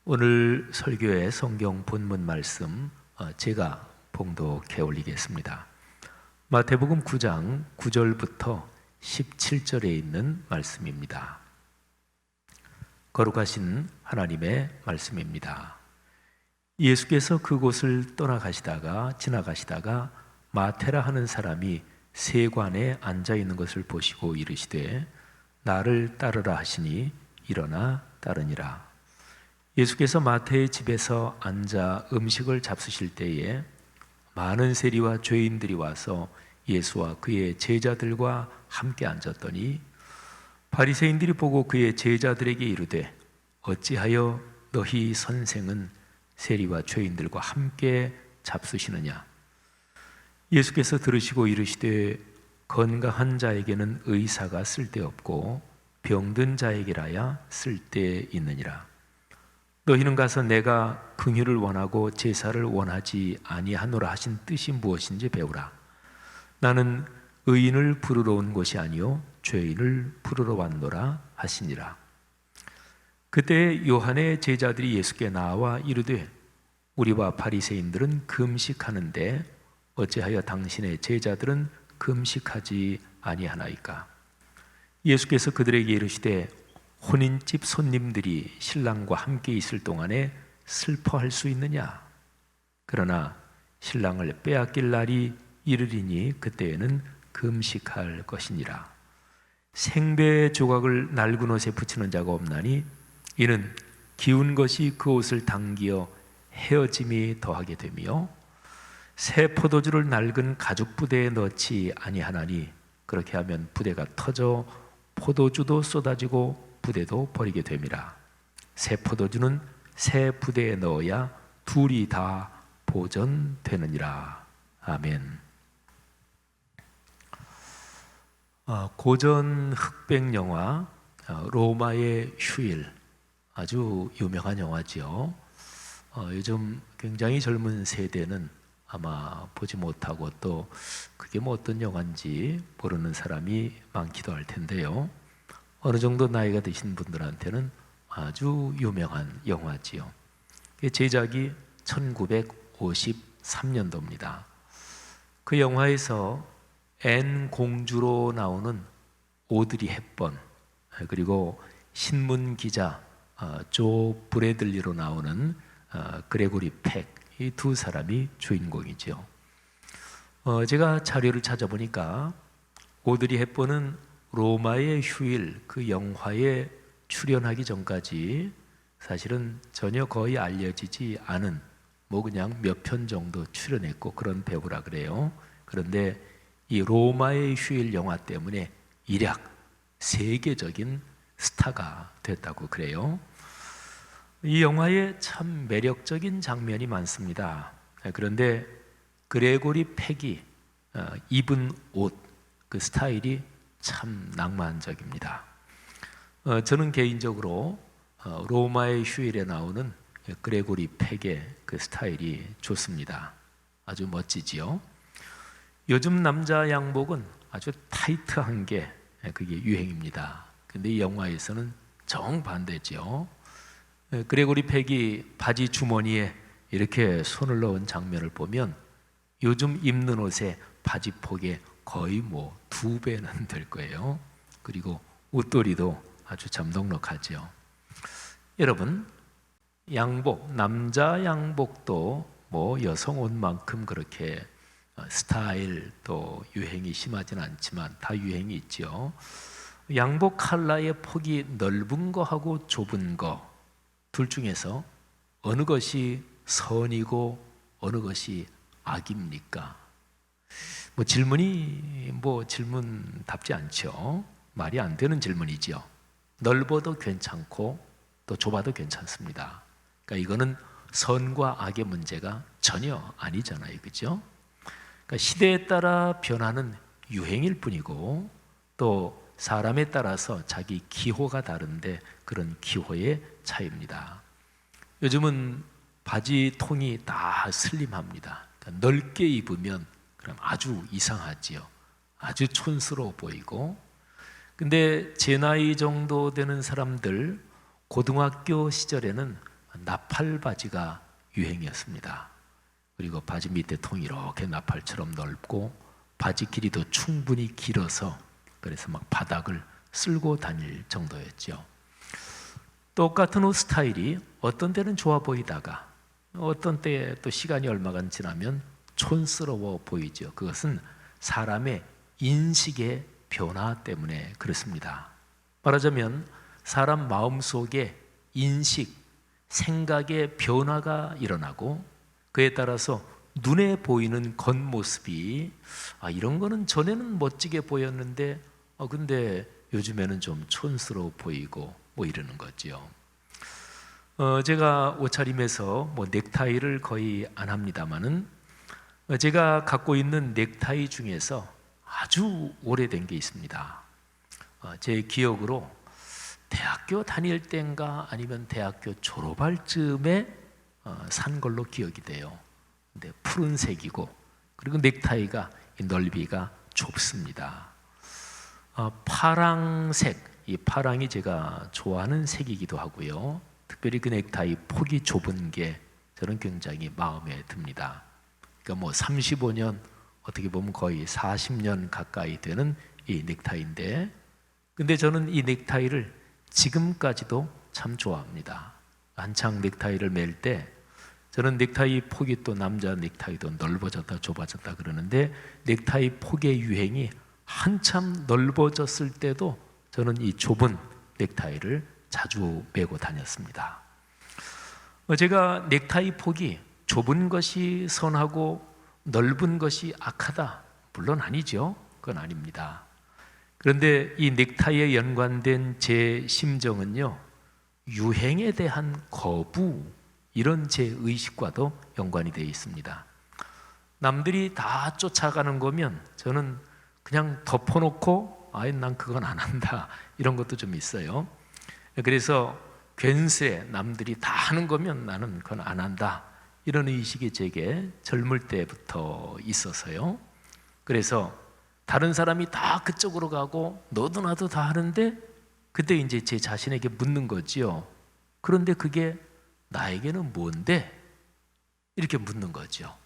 오늘 설교의 성경 본문 말씀 제가 봉독해 올리겠습니다. 마태복음 9장 9절부터 17절에 있는 말씀입니다. 거룩하신 하나님의 말씀입니다. 예수께서 그곳을 지나가시다가 마태라 하는 사람이 세관에 앉아 있는 것을 보시고 이르시되 나를 따르라 하시니 일어나 따르니라. 예수께서 마태의 집에서 앉아 음식을 잡수실 때에 많은 세리와 죄인들이 와서 예수와 그의 제자들과 함께 앉았더니 바리새인들이 보고 그의 제자들에게 이르되 어찌하여 너희 선생은 세리와 죄인들과 함께 잡수시느냐. 예수께서 들으시고 이르시되 건강한 자에게는 의사가 쓸데없고 병든 자에게라야 쓸데있느니라. 너희는 가서 내가 긍휼을 원하고 제사를 원하지 아니하노라 하신 뜻이 무엇인지 배우라. 나는 의인을 부르러 온 것이 아니요 죄인을 부르러 왔노라 하시니라. 그때 요한의 제자들이 예수께 나와 이르되 우리와 바리새인들은 금식하는데 어찌하여 당신의 제자들은 금식하지 아니하나이까. 예수께서 그들에게 이르시되 혼인집 손님들이 신랑과 함께 있을 동안에 슬퍼할 수 있느냐. 그러나 신랑을 빼앗길 날이 이르리니 그때에는 금식할 것이니라. 생배의 조각을 낡은 옷에 붙이는 자가 없나니 이는 기운 것이 그 옷을 당기어 헤어짐이 더하게 되며 새 포도주를 낡은 가죽 부대에 넣지 아니하나니 그렇게 하면 부대가 터져 포도주도 쏟아지고 부대도 버리게 됨이라. 새 포도주는 새 부대에 넣어야 둘이 다 보존되느니라. 아멘. 고전 흑백 영화 로마의 휴일, 아주 유명한 영화지요. 요즘 굉장히 젊은 세대는 아마 보지 못하고 또 그게 뭐 어떤 영화인지 모르는 사람이 많기도 할 텐데요. 어느 정도 나이가 드신 분들한테는 아주 유명한 영화지요. 제작이 1953년도입니다. 그 영화에서 앤 공주로 나오는 오드리 헵번, 그리고 신문 기자 조 브래들리로 나오는 그레고리 팩, 이 두 사람이 주인공이죠. 제가 자료를 찾아보니까 오드리 헵번은 로마의 휴일 그 영화에 출연하기 전까지 사실은 전혀 거의 알려지지 않은 그냥 몇 편 정도 출연했고 그런 배우라 그래요. 그런데 이 로마의 휴일 영화 때문에 일약 세계적인 스타가 됐다고 그래요. 이 영화에 참 매력적인 장면이 많습니다. 그런데 그레고리 팩이 입은 옷, 그 스타일이 참 낭만적입니다. 저는 개인적으로 로마의 휴일에 나오는 그레고리 팩의 그 스타일이 좋습니다. 아주 멋지지요. 요즘 남자 양복은 아주 타이트한 게 그게 유행입니다. 근데 이 영화에서는 정반대죠. 그레고리 팩이 바지 주머니에 이렇게 손을 넣은 장면을 보면 요즘 입는 옷의 바지 폭의 거의 2배는 될 거예요. 그리고 옷도리도 아주 참 넉넉하죠. 여러분, 양복, 남자 양복도 여성 옷만큼 그렇게 스타일 또 유행이 심하지는 않지만 다 유행이 있죠. 양복 컬러의 폭이 넓은 거하고 좁은 거 둘 중에서 어느 것이 선이고 어느 것이 악입니까? 질문답지 않죠. 말이 안 되는 질문이죠. 넓어도 괜찮고 또 좁아도 괜찮습니다. 그러니까 이거는 선과 악의 문제가 전혀 아니잖아요, 그죠? 그러니까 시대에 따라 변하는 유행일 뿐이고 또 사람에 따라서 자기 기호가 다른데 그런 기호의 차이입니다. 요즘은 바지 통이 다 슬림합니다. 그러니까 넓게 입으면 그럼 아주 이상하지요. 아주 촌스러워 보이고. 근데 제 나이 정도 되는 사람들 고등학교 시절에는 나팔 바지가 유행이었습니다. 그리고 바지 밑에 통이 이렇게 나팔처럼 넓고 바지 길이도 충분히 길어서 그래서 막 바닥을 쓸고 다닐 정도였죠. 똑같은 옷 스타일이 어떤 때는 좋아 보이다가 어떤 때에 또 시간이 얼마간 지나면 촌스러워 보이죠. 그것은 사람의 인식의 변화 때문에 그렇습니다. 말하자면 사람 마음속에 인식, 생각의 변화가 일어나고 그에 따라서 눈에 보이는 겉모습이 이런 거는 전에는 멋지게 보였는데 근데 요즘에는 좀 촌스러워 보이고 뭐 이러는 거죠. 제가 옷차림에서 뭐 넥타이를 거의 안 합니다만은 제가 갖고 있는 넥타이 중에서 아주 오래된 게 있습니다. 제 기억으로 대학교 다닐 때인가 아니면 대학교 졸업할 즈음에 산 걸로 기억이 돼요. 근데 푸른색이고 그리고 넥타이가 넓이가 좁습니다. 파랑색, 이 파랑이 제가 좋아하는 색이기도 하고요. 특별히 그 넥타이 폭이 좁은 게 저는 굉장히 마음에 듭니다. 그러니까 뭐 35년 어떻게 보면 거의 40년 가까이 되는 이 넥타이인데 근데 저는 이 넥타이를 지금까지도 참 좋아합니다. 한창 넥타이를 멜 때 저는 넥타이 폭이 또 남자 넥타이도 넓어졌다 좁아졌다 그러는데 넥타이 폭의 유행이 한참 넓어졌을 때도 저는 이 좁은 넥타이를 자주 메고 다녔습니다. 제가 넥타이 폭이 좁은 것이 선하고 넓은 것이 악하다? 물론 아니죠. 그건 아닙니다. 그런데 이 넥타이에 연관된 제 심정은요, 유행에 대한 거부, 이런 제 의식과도 연관이 되어 있습니다. 남들이 다 쫓아가는 거면 저는 그냥 덮어놓고 난 그건 안 한다 이런 것도 좀 있어요. 그래서 괜스레 남들이 다 하는 거면 나는 그건 안 한다 이런 의식이 제게 젊을 때부터 있어서요. 그래서 다른 사람이 다 그쪽으로 가고 너도 나도 다 하는데 그때 이제 제 자신에게 묻는 거지요. 그런데 그게 나에게는 뭔데? 이렇게 묻는 거죠.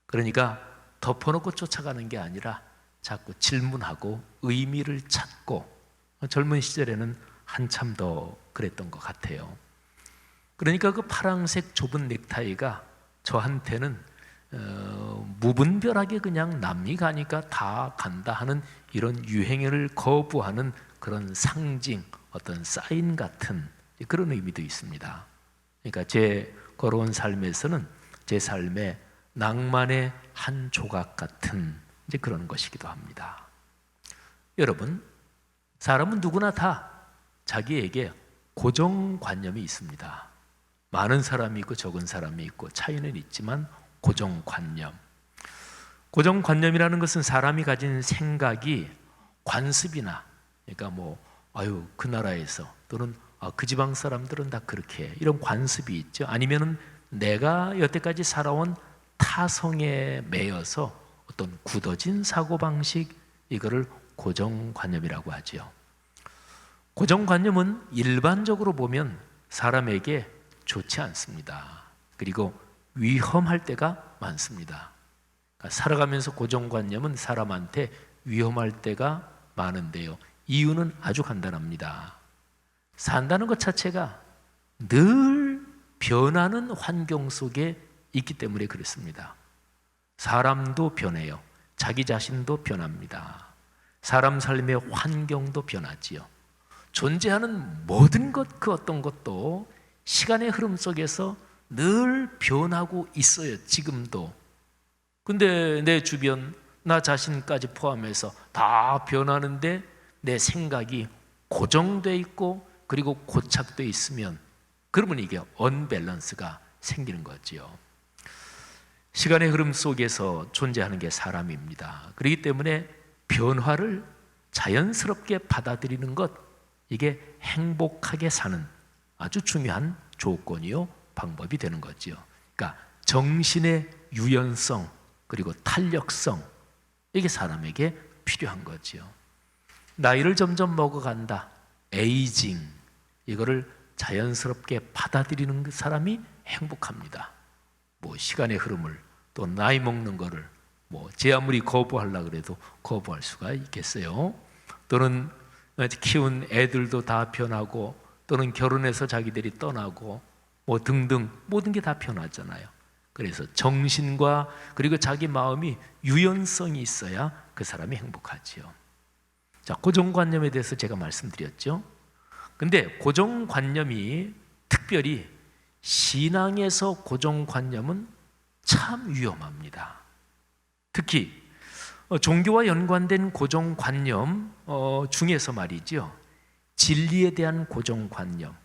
그러니까 덮어놓고 쫓아가는 게 아니라 자꾸 질문하고 의미를 찾고 젊은 시절에는 한참 더 그랬던 것 같아요. 그러니까 그 파란색 좁은 넥타이가 저한테는 무분별하게 그냥 남이 가니까 다 간다 하는 이런 유행을 거부하는 그런 상징, 어떤 사인 같은 그런 의미도 있습니다. 그러니까 제 걸어온 삶에서는 제 삶의 낭만의 한 조각 같은 이제 그런 것이기도 합니다. 여러분, 사람은 누구나 다 자기에게 고정관념이 있습니다. 많은 사람이 있고 적은 사람이 있고 차이는 있지만 고정관념. 고정관념이라는 것은 사람이 가진 생각이 관습이나 그러니까 그 나라에서 또는 그 지방 사람들은 다 그렇게 해. 이런 관습이 있죠. 아니면은 내가 여태까지 살아온 타성에 매여서 어떤 굳어진 사고방식 이거를 고정관념이라고 하죠. 고정관념은 일반적으로 보면 사람에게 좋지 않습니다. 그리고 위험할 때가 많습니다. 그러니까 살아가면서 고정관념은 사람한테 위험할 때가 많은데요. 이유는 아주 간단합니다. 산다는 것 자체가 늘 변하는 환경 속에 있기 때문에 그렇습니다. 사람도 변해요. 자기 자신도 변합니다. 사람 삶의 환경도 변하지요. 존재하는 모든 것, 그 어떤 것도 시간의 흐름 속에서 늘 변하고 있어요. 지금도. 근데 내 주변, 나 자신까지 포함해서 다 변하는데 내 생각이 고정돼 있고 그리고 고착돼 있으면 그러면 이게 언밸런스가 생기는 거지요. 시간의 흐름 속에서 존재하는 게 사람입니다. 그렇기 때문에 변화를 자연스럽게 받아들이는 것, 이게 행복하게 사는 아주 중요한 조건이요, 방법이 되는 거지요. 그러니까 정신의 유연성 그리고 탄력성, 이게 사람에게 필요한 거지요. 나이를 점점 먹어간다, 에이징, 이거를 자연스럽게 받아들이는 그 사람이 행복합니다. 뭐 시간의 흐름을, 또 나이 먹는 거를 제 아무리 거부하려고 그래도 거부할 수가 있겠어요. 또는 키운 애들도 다 변하고, 또는 결혼해서 자기들이 떠나고, 등등 모든 게 다 변하잖아요. 그래서 정신과 그리고 자기 마음이 유연성이 있어야 그 사람이 행복하지요. 자, 고정관념에 대해서 제가 말씀드렸죠. 근데 고정관념이 특별히 신앙에서 고정관념은 참 위험합니다. 특히 종교와 연관된 고정관념 중에서 말이죠, 진리에 대한 고정관념,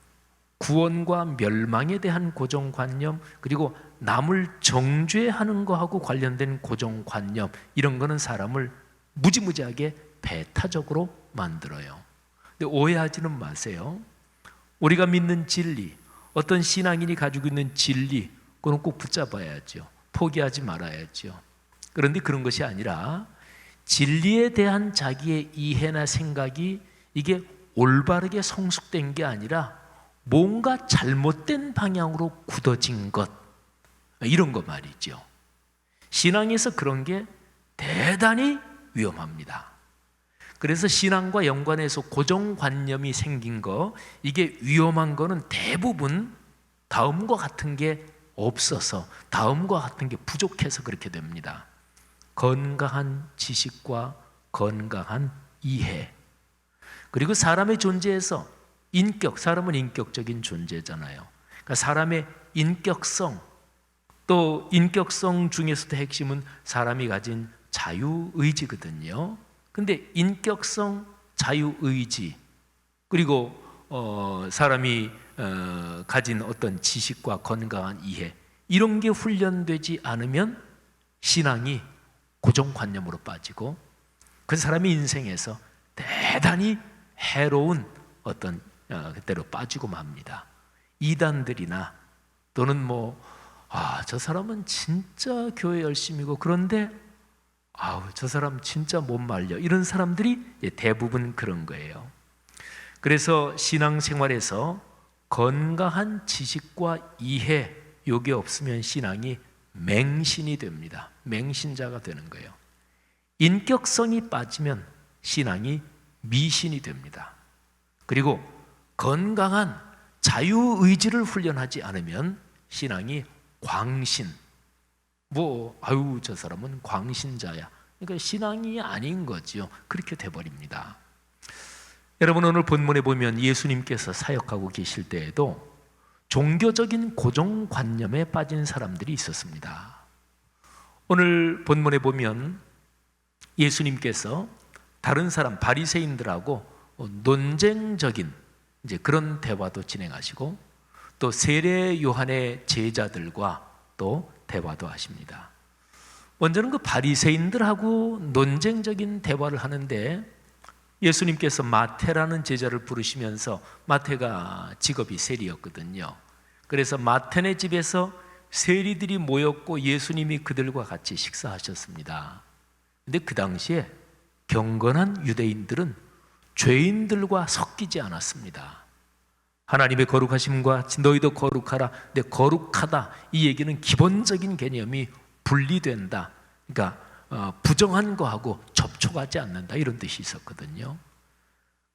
구원과 멸망에 대한 고정관념, 그리고 남을 정죄하는 거하고 관련된 고정관념, 이런 거는 사람을 무지무지하게 배타적으로 만들어요. 근데 오해하지는 마세요. 우리가 믿는 진리, 어떤 신앙인이 가지고 있는 진리, 그건 꼭 붙잡아야죠. 포기하지 말아야죠. 그런데 그런 것이 아니라 진리에 대한 자기의 이해나 생각이 이게 올바르게 성숙된 게 아니라 뭔가 잘못된 방향으로 굳어진 것, 이런 거 말이죠. 신앙에서 그런 게 대단히 위험합니다. 그래서 신앙과 연관해서 고정관념이 생긴 거, 이게 위험한 거는 대부분 다음과 같은 게 없어서, 다음과 같은 게 부족해서 그렇게 됩니다. 건강한 지식과 건강한 이해, 그리고 사람의 존재에서 인격, 사람은 인격적인 존재잖아요. 그러니까 사람의 인격성, 또 인격성 중에서도 핵심은 사람이 가진 자유의지거든요. 근데 인격성, 자유의지, 그리고 사람이 가진 어떤 지식과 건강한 이해, 이런 게 훈련되지 않으면 신앙이 고정관념으로 빠지고 그 사람의 인생에서 대단히 해로운 어떤 그때로 빠지고 맙니다. 이단들이나 또는 저 사람은 진짜 교회 열심히고 그런데 저 사람 진짜 못 말려, 이런 사람들이 대부분 그런 거예요. 그래서 신앙생활에서 건강한 지식과 이해, 요게 없으면 신앙이 맹신이 됩니다. 맹신자가 되는 거예요. 인격성이 빠지면 신앙이 미신이 됩니다. 그리고 건강한 자유의지를 훈련하지 않으면 신앙이 광신, 저 사람은 광신자야, 그러니까 신앙이 아닌 거지요. 그렇게 돼버립니다. 여러분, 오늘 본문에 보면 예수님께서 사역하고 계실 때에도 종교적인 고정관념에 빠진 사람들이 있었습니다. 오늘 본문에 보면 예수님께서 다른 사람, 바리새인들하고 논쟁적인 그런 대화도 진행하시고, 또 세례 요한의 제자들과 또 대화도 하십니다. 먼저는 그 바리새인들하고 논쟁적인 대화를 하는데, 예수님께서 마태라는 제자를 부르시면서, 마태가 직업이 세리였거든요. 그래서 마태네 집에서 세리들이 모였고 예수님이 그들과 같이 식사하셨습니다. 근데 그 당시에 경건한 유대인들은 죄인들과 섞이지 않았습니다. 하나님의 거룩하심과 너희도 거룩하라, 근데 거룩하다, 이 얘기는 기본적인 개념이 분리된다, 그러니까 부정한 거하고 접촉하지 않는다, 이런 뜻이 있었거든요.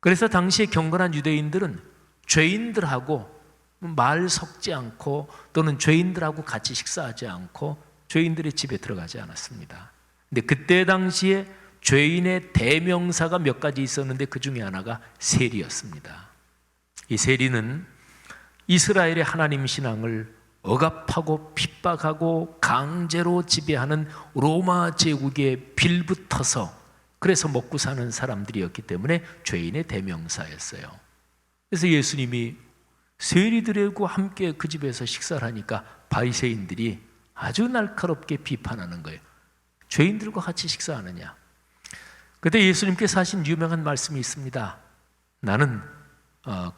그래서 당시에 경건한 유대인들은 죄인들하고 말 섞지 않고, 또는 죄인들하고 같이 식사하지 않고 죄인들의 집에 들어가지 않았습니다. 근데 그때 당시에 죄인의 대명사가 몇 가지 있었는데 그 중에 하나가 세리였습니다. 이 세리는 이스라엘의 하나님 신앙을 억압하고 핍박하고 강제로 지배하는 로마 제국에 빌붙어서 그래서 먹고 사는 사람들이었기 때문에 죄인의 대명사였어요. 그래서 예수님이 세리들하고 함께 그 집에서 식사를 하니까 바리새인들이 아주 날카롭게 비판하는 거예요. 죄인들과 같이 식사하느냐. 그때 예수님께서 하신 유명한 말씀이 있습니다. 나는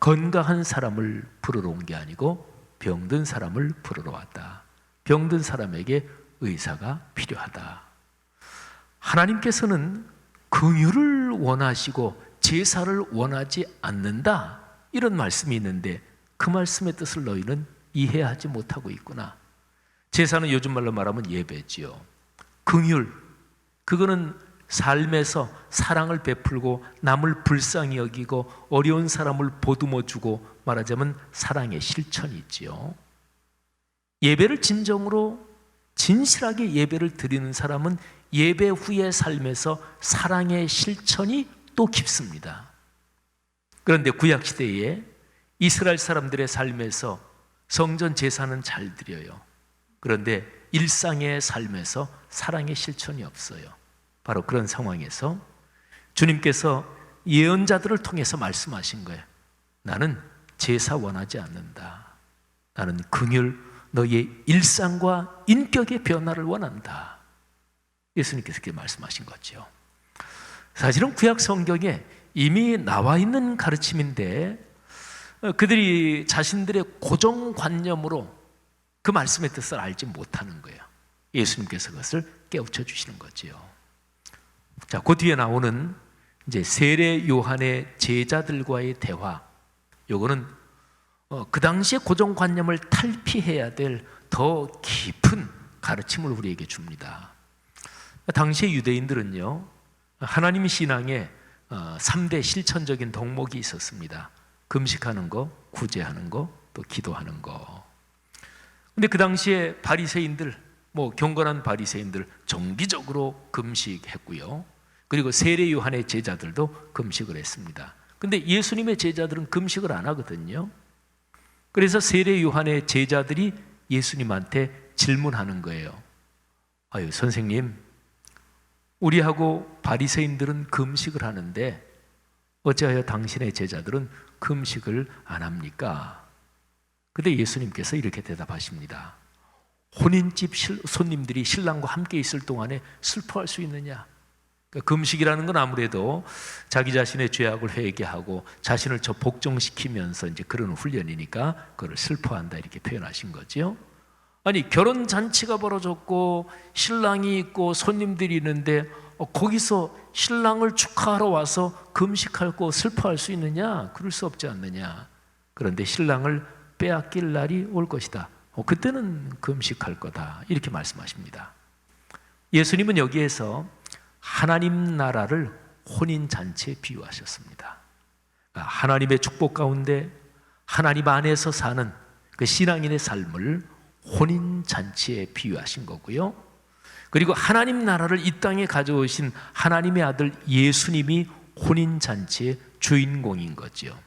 건강한 사람을 부르러 온 게 아니고 병든 사람을 부르러 왔다. 병든 사람에게 의사가 필요하다. 하나님께서는 긍휼을 원하시고 제사를 원하지 않는다, 이런 말씀이 있는데 그 말씀의 뜻을 너희는 이해하지 못하고 있구나. 제사는 요즘 말로 말하면 예배지요. 긍휼, 그거는 삶에서 사랑을 베풀고 남을 불쌍히 여기고 어려운 사람을 보듬어주고 말하자면 사랑의 실천이지요. 예배를 진실하게 예배를 드리는 사람은 예배 후의 삶에서 사랑의 실천이 또 깊습니다. 그런데 구약시대에 이스라엘 사람들의 삶에서 성전 제사는 잘 드려요. 그런데 일상의 삶에서 사랑의 실천이 없어요. 바로 그런 상황에서 주님께서 예언자들을 통해서 말씀하신 거예요. 나는 제사 원하지 않는다. 나는 긍휼, 너의 일상과 인격의 변화를 원한다. 예수님께서 그렇게 말씀하신 거죠. 사실은 구약 성경에 이미 나와 있는 가르침인데 그들이 자신들의 고정관념으로 그 말씀의 뜻을 알지 못하는 거예요. 예수님께서 그것을 깨우쳐 주시는 거지요. 자, 그 뒤에 나오는 이제 세례 요한의 제자들과의 대화. 요거는 그 당시의 고정관념을 탈피해야 될 더 깊은 가르침을 우리에게 줍니다. 당시의 유대인들은요, 하나님 신앙에 3대 실천적인 덕목이 있었습니다. 금식하는 거, 구제하는 거, 또 기도하는 거. 근데 그 당시에 바리새인들, 경건한 바리새인들 정기적으로 금식했고요. 그리고 세례 요한의 제자들도 금식을 했습니다. 근데 예수님의 제자들은 금식을 안 하거든요. 그래서 세례 요한의 제자들이 예수님한테 질문하는 거예요. 아유, 선생님, 우리하고 바리새인들은 금식을 하는데 어찌하여 당신의 제자들은 금식을 안 합니까? 근데 예수님께서 이렇게 대답하십니다. 혼인집 손님들이 신랑과 함께 있을 동안에 슬퍼할 수 있느냐? 그러니까 금식이라는 건 아무래도 자기 자신의 죄악을 회개하고 자신을 복종시키면서 이제 그런 훈련이니까 그걸 슬퍼한다 이렇게 표현하신 거죠. 아니, 결혼 잔치가 벌어졌고 신랑이 있고 손님들이 있는데 거기서 신랑을 축하하러 와서 금식하고 슬퍼할 수 있느냐? 그럴 수 없지 않느냐? 그런데 신랑을 빼앗길 날이 올 것이다. 그때는 금식할 거다. 이렇게 말씀하십니다. 예수님은 여기에서 하나님 나라를 혼인잔치에 비유하셨습니다. 하나님의 축복 가운데 하나님 안에서 사는 그 신앙인의 삶을 혼인잔치에 비유하신 거고요. 그리고 하나님 나라를 이 땅에 가져오신 하나님의 아들 예수님이 혼인잔치의 주인공인 거죠.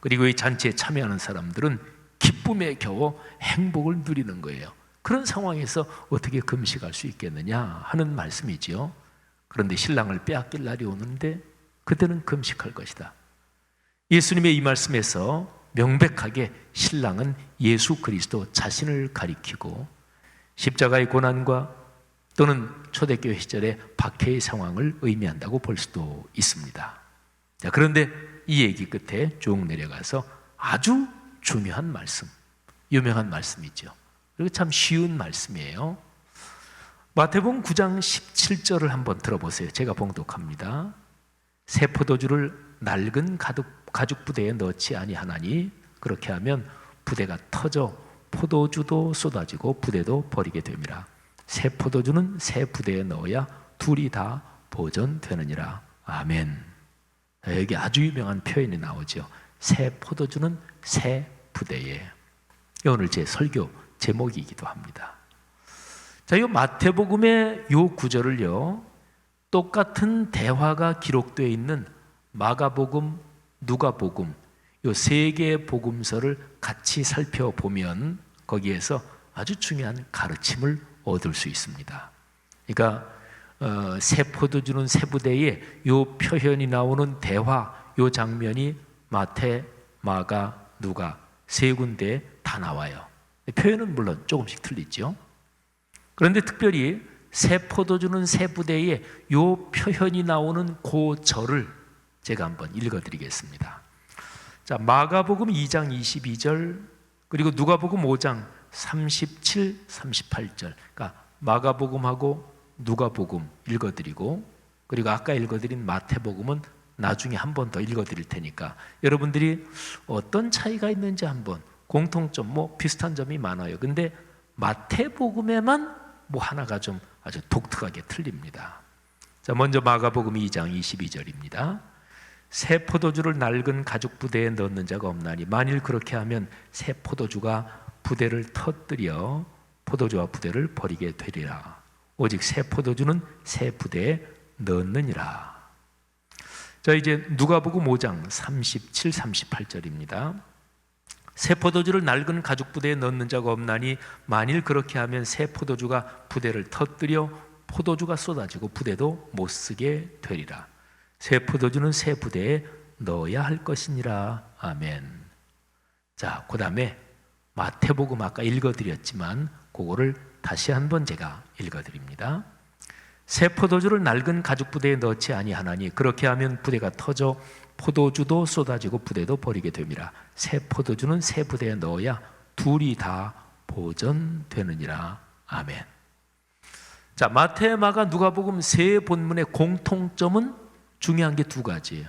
그리고 이 잔치에 참여하는 사람들은 기쁨에 겨워 행복을 누리는 거예요. 그런 상황에서 어떻게 금식할 수 있겠느냐 하는 말씀이지요. 그런데 신랑을 빼앗길 날이 오는데 그때는 금식할 것이다. 예수님의 이 말씀에서 명백하게 신랑은 예수 그리스도 자신을 가리키고 십자가의 고난과 또는 초대교회 시절의 박해의 상황을 의미한다고 볼 수도 있습니다. 자, 그런데 이 얘기 끝에 쭉 내려가서 아주 중요한 말씀, 유명한 말씀이죠. 그리고 참 쉬운 말씀이에요. 마태복음 9장 17절을 한번 들어보세요. 제가 봉독합니다. 새 포도주를 낡은 가죽 부대에 넣지 아니하나니 그렇게 하면 부대가 터져 포도주도 쏟아지고 부대도 버리게 됨이라. 새 포도주는 새 부대에 넣어야 둘이 다 보존되느니라. 아멘. 여기 아주 유명한 표현이 나오죠. 새 포도주는 새 부대에. 오늘 제 설교 제목이기도 합니다. 자, 이 마태복음의 이 구절을요, 똑같은 대화가 기록되어 있는 마가복음, 누가복음 이 세 개의 복음서를 같이 살펴보면 거기에서 아주 중요한 가르침을 얻을 수 있습니다. 그러니까 새 포도주는 새 부대에 이 표현이 나오는 대화, 이 장면이 마태, 마가, 누가 세 군데에 다 나와요. 표현은 물론 조금씩 틀리죠. 그런데 특별히 새 포도주는 새 부대에 이 표현이 나오는 그 절을 제가 한번 읽어드리겠습니다. 자, 마가복음 2장 22절 그리고 누가복음 5장 37, 38절. 그러니까 마가복음하고 누가복음 읽어드리고 그리고 아까 읽어드린 마태복음은 나중에 한 번 더 읽어드릴 테니까 여러분들이 어떤 차이가 있는지 한번 공통점, 뭐 비슷한 점이 많아요. 근데 마태복음에만 뭐 하나가 좀 아주 독특하게 틀립니다. 자, 먼저 마가복음 2장 22절입니다. 새 포도주를 낡은 가죽 부대에 넣는 자가 없나니 만일 그렇게 하면 새 포도주가 부대를 터뜨려 포도주와 부대를 버리게 되리라. 오직 새 포도주는 새 부대에 넣느니라. 자, 이제 누가복음 5장 37, 38절입니다. 새 포도주를 낡은 가죽 부대에 넣는 자가 없나니 만일 그렇게 하면 새 포도주가 부대를 터뜨려 포도주가 쏟아지고 부대도 못 쓰게 되리라. 새 포도주는 새 부대에 넣어야 할 것이니라. 아멘. 자, 그 다음에 마태복음 아까 읽어드렸지만 그거를 다시 한번 제가 읽어드립니다. 새 포도주를 낡은 가죽 부대에 넣지 아니하나니 그렇게 하면 부대가 터져 포도주도 쏟아지고 부대도 버리게 됨이라. 새 포도주는 새 부대에 넣어야 둘이 다 보존되느니라. 아멘. 자, 마태, 마가, 누가복음 세 본문의 공통점은 중요한 게 두 가지예요.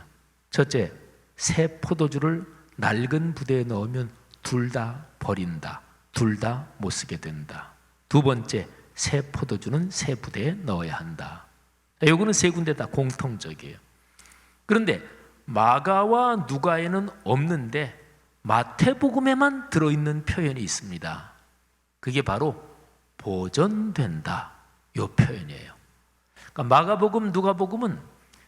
첫째, 새 포도주를 낡은 부대에 넣으면 둘 다 버린다. 둘 다 못 쓰게 된다. 두 번째, 새 포도주는 새 부대에 넣어야 한다. 요거는 세 군데 다 공통적이에요. 그런데 마가와 누가에는 없는데 마태복음에만 들어있는 표현이 있습니다. 그게 바로 보존된다, 요 표현이에요. 그러니까 마가복음, 누가복음은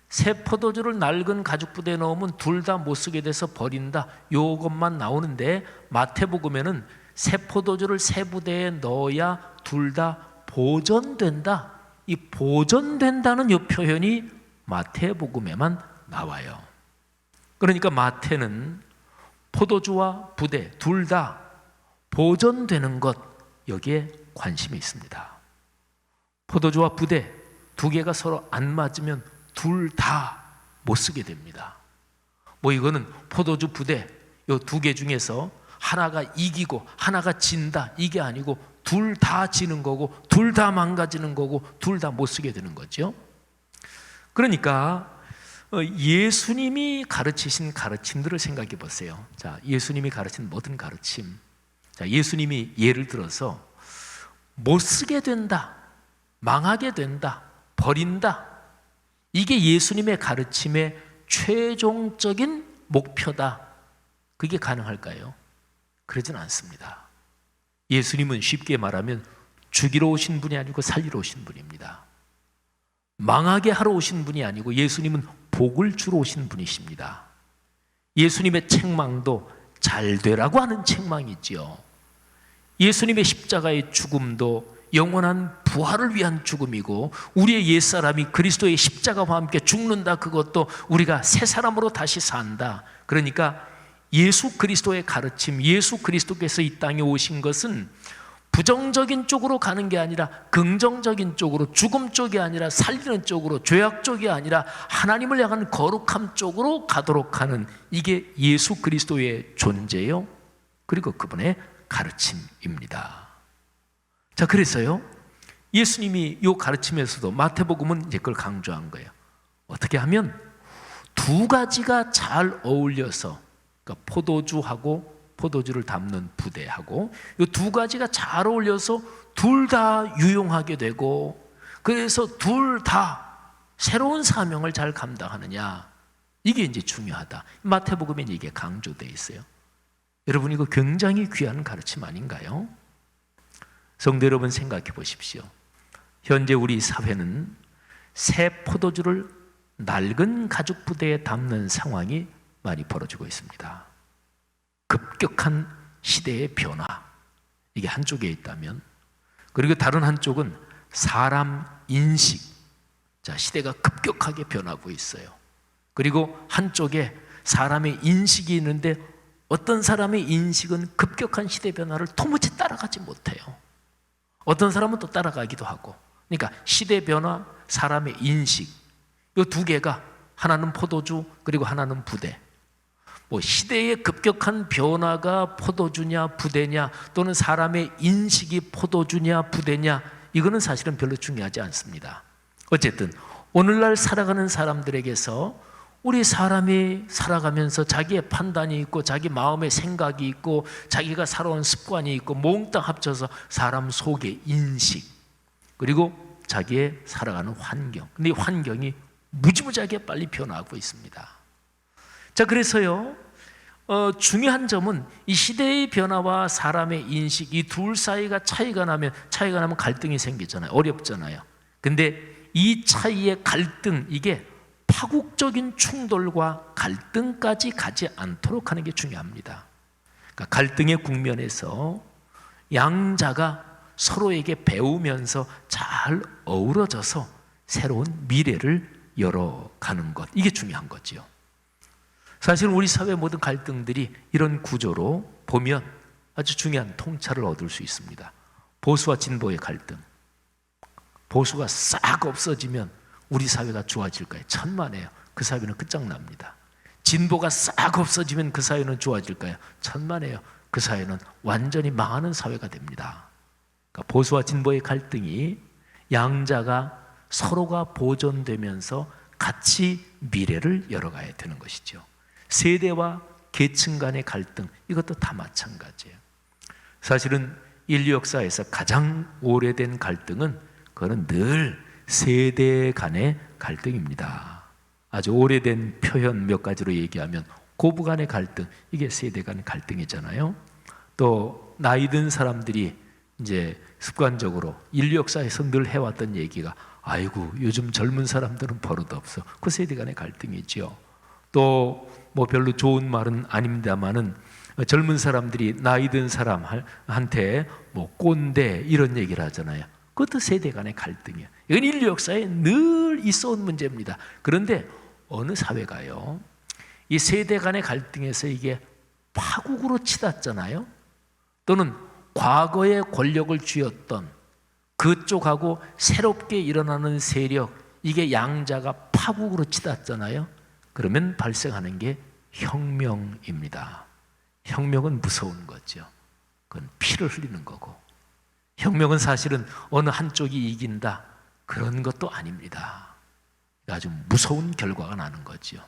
새 포도주를 낡은 가죽 부대에 넣으면 둘 다 못 쓰게 돼서 버린다, 요것만 나오는데 마태복음에는 새 포도주를 새 부대에 넣어야 둘 다 보존된다, 이 보존된다는 이 표현이 마태복음에만 나와요. 그러니까 마태는 포도주와 부대 둘 다 보존되는 것, 여기에 관심이 있습니다. 포도주와 부대 두 개가 서로 안 맞으면 둘 다 못 쓰게 됩니다. 뭐 이거는 포도주 부대 요 두 개 중에서 하나가 이기고 하나가 진다, 이게 아니고 둘 다 지는 거고 둘 다 망가지는 거고 둘 다 못 쓰게 되는 거죠. 그러니까 예수님이 가르치신 가르침들을 생각해 보세요. 자, 예수님이 가르친 모든 가르침. 자, 예수님이 예를 들어서 못 쓰게 된다, 망하게 된다, 버린다, 이게 예수님의 가르침의 최종적인 목표다. 그게 가능할까요? 그러진 않습니다. 예수님은 쉽게 말하면 죽이러 오신 분이 아니고 살리러 오신 분입니다. 망하게 하러 오신 분이 아니고 예수님은 복을 주러 오신 분이십니다. 예수님의 책망도 잘 되라고 하는 책망이지요. 예수님의 십자가의 죽음도 영원한 부활을 위한 죽음이고 우리의 옛사람이 그리스도의 십자가와 함께 죽는다, 그것도 우리가 새 사람으로 다시 산다. 그러니까 예수 그리스도의 가르침, 예수 그리스도께서 이 땅에 오신 것은 부정적인 쪽으로 가는 게 아니라 긍정적인 쪽으로, 죽음 쪽이 아니라 살리는 쪽으로, 죄악 쪽이 아니라 하나님을 향한 거룩함 쪽으로 가도록 하는, 이게 예수 그리스도의 존재요, 그리고 그분의 가르침입니다. 자, 그래서요 예수님이 이 가르침에서도 마태복음은 이제 그걸 강조한 거예요. 어떻게 하면 두 가지가 잘 어울려서, 그러니까 포도주하고 포도주를 담는 부대하고 이 두 가지가 잘 어울려서 둘 다 유용하게 되고, 그래서 둘 다 새로운 사명을 잘 감당하느냐, 이게 이제 중요하다. 마태복음에 이게 강조되어 있어요. 여러분, 이거 굉장히 귀한 가르침 아닌가요? 성도 여러분, 생각해 보십시오. 현재 우리 사회는 새 포도주를 낡은 가죽 부대에 담는 상황이 많이 벌어지고 있습니다. 급격한 시대의 변화, 이게 한쪽에 있다면, 그리고 다른 한쪽은 사람 인식. 자, 시대가 급격하게 변하고 있어요. 그리고 한쪽에 사람의 인식이 있는데 어떤 사람의 인식은 급격한 시대 변화를 도무지 따라가지 못해요. 어떤 사람은 또 따라가기도 하고. 그러니까 시대 변화, 사람의 인식, 이 두 개가, 하나는 포도주 그리고 하나는 부대. 뭐 시대의 급격한 변화가 포도주냐 부대냐, 또는 사람의 인식이 포도주냐 부대냐, 이거는 사실은 별로 중요하지 않습니다. 어쨌든 오늘날 살아가는 사람들에게서 우리 사람이 살아가면서 자기의 판단이 있고 자기 마음의 생각이 있고 자기가 살아온 습관이 있고 몽땅 합쳐서 사람 속의 인식 그리고 자기의 살아가는 환경, 근데 이 환경이 무지무지하게 빨리 변화하고 있습니다. 자, 그래서요 중요한 점은 이 시대의 변화와 사람의 인식 이 둘 사이가 차이가 나면 갈등이 생기잖아요. 어렵잖아요. 근데 이 차이의 갈등, 이게 파국적인 충돌과 갈등까지 가지 않도록 하는 게 중요합니다. 그러니까 갈등의 국면에서 양자가 서로에게 배우면서 잘 어우러져서 새로운 미래를 열어가는 것, 이게 중요한 거죠. 사실 우리 사회 모든 갈등들이 이런 구조로 보면 아주 중요한 통찰을 얻을 수 있습니다. 보수와 진보의 갈등, 보수가 싹 없어지면 우리 사회가 좋아질까요? 천만에요. 그 사회는 끝장납니다. 진보가 싹 없어지면 그 사회는 좋아질까요? 천만에요. 그 사회는 완전히 망하는 사회가 됩니다. 그러니까 보수와 진보의 갈등이 양자가 서로가 보존되면서 같이 미래를 열어가야 되는 것이죠. 세대와 계층 간의 갈등, 이것도 다 마찬가지예요. 사실은 인류 역사에서 가장 오래된 갈등은 그거는 늘 세대 간의 갈등입니다. 아주 오래된 표현 몇 가지로 얘기하면 고부 간의 갈등, 이게 세대 간 갈등이잖아요. 또 나이 든 사람들이 이제 습관적으로 인류 역사에서 늘 해왔던 얘기가 아이고 요즘 젊은 사람들은 버릇 없어. 그 세대 간의 갈등이지요. 또 뭐 별로 좋은 말은 아닙니다만은 젊은 사람들이 나이 든 사람한테 뭐 꼰대 이런 얘기를 하잖아요. 그것도 세대 간의 갈등이에요. 이건 인류 역사에 늘 있어온 문제입니다. 그런데 어느 사회가요, 이 세대 간의 갈등에서 이게 파국으로 치닫잖아요. 또는 과거에 권력을 쥐었던 그쪽하고 새롭게 일어나는 세력, 이게 양자가 파국으로 치닫잖아요. 그러면 발생하는 게 혁명입니다. 혁명은 무서운 거죠. 그건 피를 흘리는 거고, 혁명은 사실은 어느 한쪽이 이긴다 그런 것도 아닙니다. 아주 무서운 결과가 나는 거죠.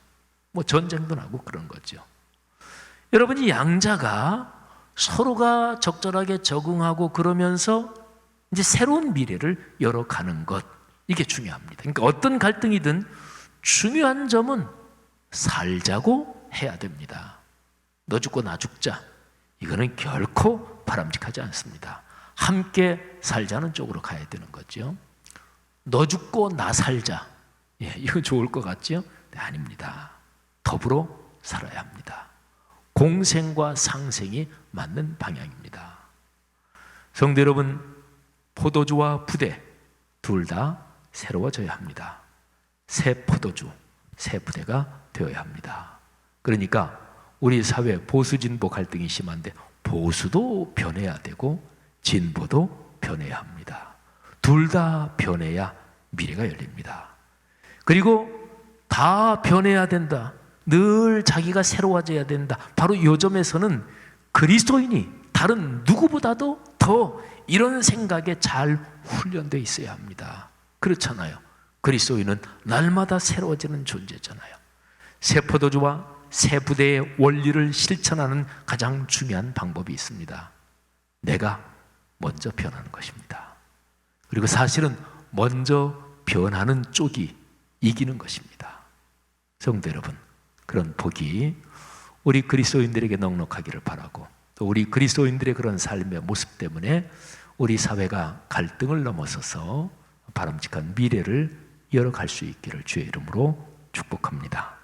뭐 전쟁도 나고 그런 거죠. 여러분, 이 양자가 서로가 적절하게 적응하고 그러면서 이제 새로운 미래를 열어가는 것, 이게 중요합니다. 그러니까 어떤 갈등이든 중요한 점은 살자고 해야 됩니다. 너 죽고 나 죽자, 이거는 결코 바람직하지 않습니다. 함께 살자는 쪽으로 가야 되는 거죠. 너 죽고 나 살자, 예, 이건 좋을 것 같죠? 네, 아닙니다. 더불어 살아야 합니다. 공생과 상생이 맞는 방향입니다. 성도 여러분, 포도주와 부대 둘 다 새로워져야 합니다. 새 포도주, 새 부대가 되어야 합니다. 그러니까 우리 사회 보수 진보 갈등이 심한데 보수도 변해야 되고 진보도 변해야 합니다. 둘 다 변해야 미래가 열립니다. 그리고 다 변해야 된다, 늘 자기가 새로워져야 된다, 바로 요점에서는 그리스도인이 다른 누구보다도 더 이런 생각에 잘 훈련되어 있어야 합니다. 그렇잖아요. 그리스도인은 날마다 새로워지는 존재잖아요. 새 포도주와 새 부대의 원리를 실천하는 가장 중요한 방법이 있습니다. 내가 먼저 변하는 것입니다. 그리고 사실은 먼저 변하는 쪽이 이기는 것입니다. 성도 여러분, 그런 복이 우리 그리스도인들에게 넉넉하기를 바라고, 또 우리 그리스도인들의 그런 삶의 모습 때문에 우리 사회가 갈등을 넘어서서 바람직한 미래를 열어갈 수 있기를 주의 이름으로 축복합니다.